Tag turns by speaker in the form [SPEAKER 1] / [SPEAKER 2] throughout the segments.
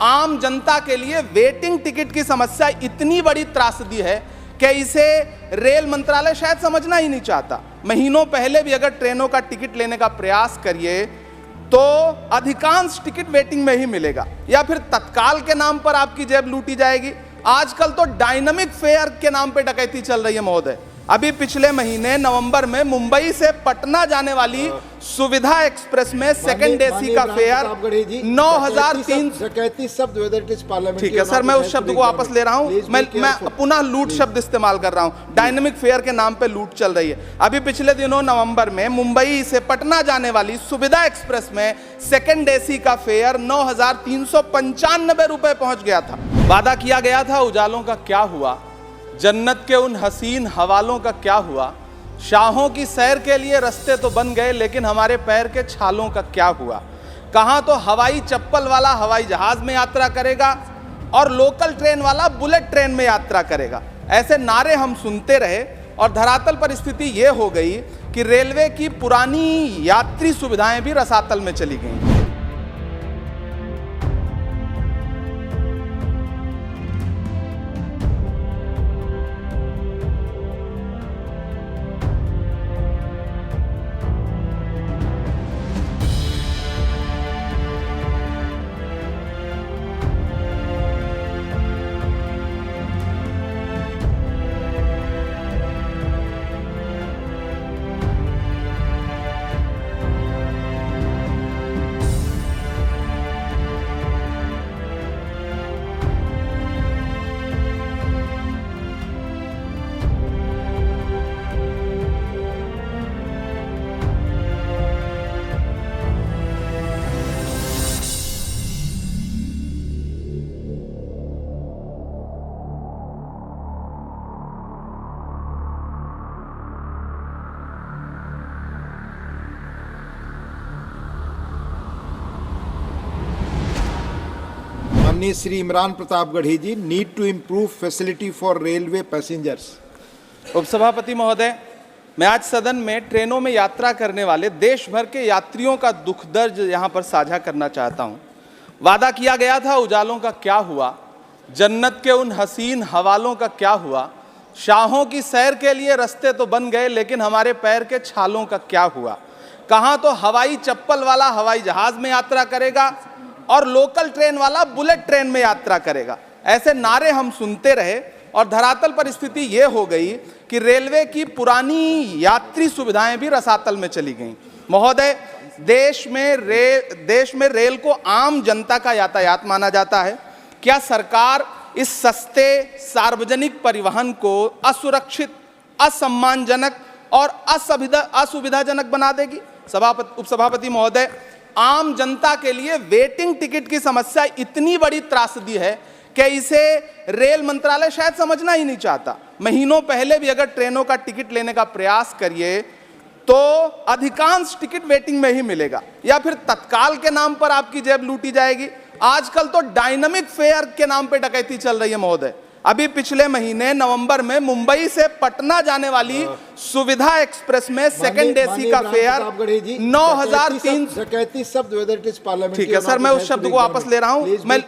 [SPEAKER 1] आम जनता के लिए वेटिंग टिकट की समस्या इतनी बड़ी त्रासदी है कि इसे रेल मंत्रालय शायद समझना ही नहीं चाहता। महीनों पहले भी अगर ट्रेनों का टिकट लेने का प्रयास करिए तो अधिकांश टिकट वेटिंग में ही मिलेगा, या फिर तत्काल के नाम पर आपकी जेब लूटी जाएगी। आजकल तो डायनामिक फेयर के नाम पे डकैती चल रही है महोदय। अभी पिछले महीने नवंबर में मुंबई से पटना जाने वाली सुविधा एक्सप्रेस में सेकंड एसी का फेयर 9,300
[SPEAKER 2] शब्द।
[SPEAKER 1] ठीक है सर, मैं उस शब्द को वापस ले रहा हूं। मैं पुनः लूट शब्द इस्तेमाल कर रहा हूं। डायनामिक फेयर के नाम पे लूट चल रही है। अभी पिछले दिनों नवंबर में मुंबई से पटना जाने वाली सुविधा एक्सप्रेस में सेकंड एसी का फेयर 9,395 रुपए पहुंच गया था। वादा किया गया था उजालों का क्या हुआ, जन्नत के उन हसीन हवालों का क्या हुआ, शाहों की सैर के लिए रास्ते तो बन गए लेकिन हमारे पैर के छालों का क्या हुआ। कहां तो हवाई चप्पल वाला हवाई जहाज में यात्रा करेगा और लोकल ट्रेन वाला बुलेट ट्रेन में यात्रा करेगा। ऐसे नारे हम सुनते रहे और धरातल पर स्थिति यह हो गई कि रेलवे की पुरानी यात्री सुविधाएं भी रसातल में चली गई।
[SPEAKER 2] माननीय Shri Imran Pratap Garhi ji, need to improve facility for railway passengers.
[SPEAKER 1] उपसभापति महोदय, मैं आज सदन में ट्रेनों में यात्रा करने वाले देश भर के यात्रियों का दुख दर्द यहां पर साझा करना चाहता हूं। वादा किया गया था उजालों का क्या हुआ, जन्नत के उन हसीन हवालों का क्या हुआ, शाहों की सैर के लिए रास्ते तो बन गए लेकिन हमारे पैर के छालों का क्या हुआ। कहां तो हवाई चप्पल वाला हवाई जहाज में यात्रा करेगा और लोकल ट्रेन वाला बुलेट ट्रेन में यात्रा करेगा। ऐसे नारे हम सुनते रहे और धरातल पर स्थिति यह हो गई कि रेलवे की पुरानी यात्री सुविधाएं भी रसातल में चली गईं। महोदय, देश में रेल को आम जनता का यातायात माना जाता है। क्या सरकार इस सस्ते सार्वजनिक परिवहन को असुरक्षित, असम्मानजनक और असुविधाजनक बना देगी? उपसभापति महोदय, आम जनता के लिए वेटिंग टिकट की समस्या इतनी बड़ी त्रासदी है कि इसे रेल मंत्रालय शायद समझना ही नहीं चाहता। महीनों पहले भी अगर ट्रेनों का टिकट लेने का प्रयास करिए तो अधिकांश टिकट वेटिंग में ही मिलेगा, या फिर तत्काल के नाम पर आपकी जेब लूटी जाएगी। आजकल तो डायनामिक फेयर के नाम पे डकैती चल रही है महोदय। अभी पिछले महीने नवंबर में मुंबई से पटना जाने वाली सुविधा एक्सप्रेस में सेकंड एसी का फेयर 9,300
[SPEAKER 2] शब्द।
[SPEAKER 1] ठीक है सर, मैं उस शब्द को वापस ले रहा हूं। मैं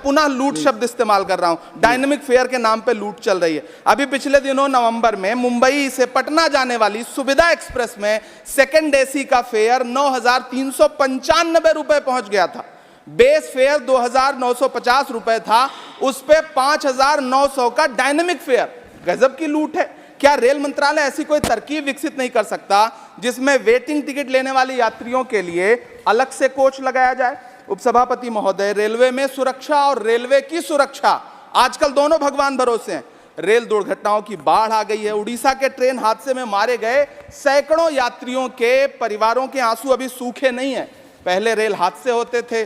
[SPEAKER 1] पुनः लूट शब्द इस्तेमाल कर रहा हूं। डायनामिक फेयर के नाम पे लूट चल रही है। अभी पिछले दिनों नवंबर में मुंबई से पटना जाने वाली सुविधा एक्सप्रेस में सेकंड एसी का फेयर 9,395 रुपए पहुंच गया था। बेस फेयर 2,950 रुपए था, उस पे 5,900 का डायनामिक फेयर। गजब की लूट है। क्या रेल मंत्रालय ऐसी कोई तरकीब विकसित नहीं कर सकता जिसमें वेटिंग टिकट लेने वाले यात्रियों के लिए अलग से कोच लगाया जाए? उपसभापति महोदय, रेलवे में सुरक्षा और रेलवे की सुरक्षा आजकल दोनों भगवान भरोसे हैं। रेल दुर्घटनाओं की बाढ़ आ गई है। उड़ीसा के ट्रेन हादसे में मारे गए सैकड़ों यात्रियों के परिवारों के आंसू अभी सूखे नहीं है। पहले रेल हादसे होते थे,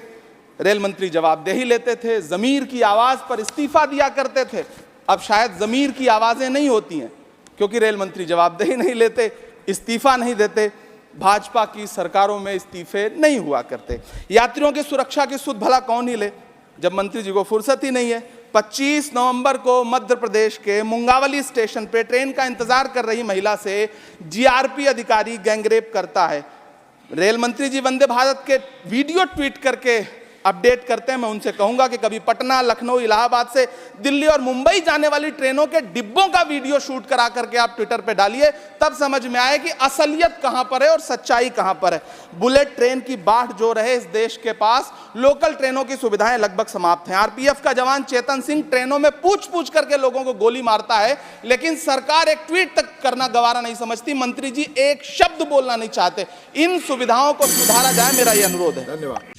[SPEAKER 1] रेल मंत्री जवाबदेही लेते थे, जमीर की आवाज पर इस्तीफा दिया करते थे। अब शायद जमीर की आवाजें नहीं होती हैं क्योंकि रेल मंत्री जवाबदेही नहीं लेते, इस्तीफा नहीं देते। भाजपा की सरकारों में इस्तीफे नहीं हुआ करते। यात्रियों की सुरक्षा की सुध भला कौन ही ले जब मंत्री जी को फुर्सत ही नहीं है। 25 नवंबर को मध्य प्रदेश के मुंगावली स्टेशन पे ट्रेन का इंतजार कर रही महिला से जीआरपी अधिकारी गैंगरेप करता है। रेल मंत्री जी वंदे भारत के वीडियो ट्वीट करके अपडेट करते हैं। मैं उनसे कहूंगा कि कभी पटना, लखनऊ, इलाहाबाद से दिल्ली और मुंबई जाने वाली ट्रेनों के डिब्बों का वीडियो शूट करा करके आप ट्विटर पे डालिए, तब समझ में आए कि असलियत कहां पर है और सच्चाई कहां पर है। बुलेट ट्रेन की बाढ़ जो रहे इस देश के पास, लोकल ट्रेनों की सुविधाएं लगभग समाप्त हैं। आरपीएफ का जवान चेतन सिंह ट्रेनों में पूछ पूछ करके लोगों को गोली मारता है, लेकिन सरकार एक ट्वीट तक करना गवारा नहीं समझती। मंत्री जी एक शब्द बोलना नहीं चाहते। इन सुविधाओं को सुधारा जाए, मेरा यह अनुरोध है।
[SPEAKER 2] धन्यवाद।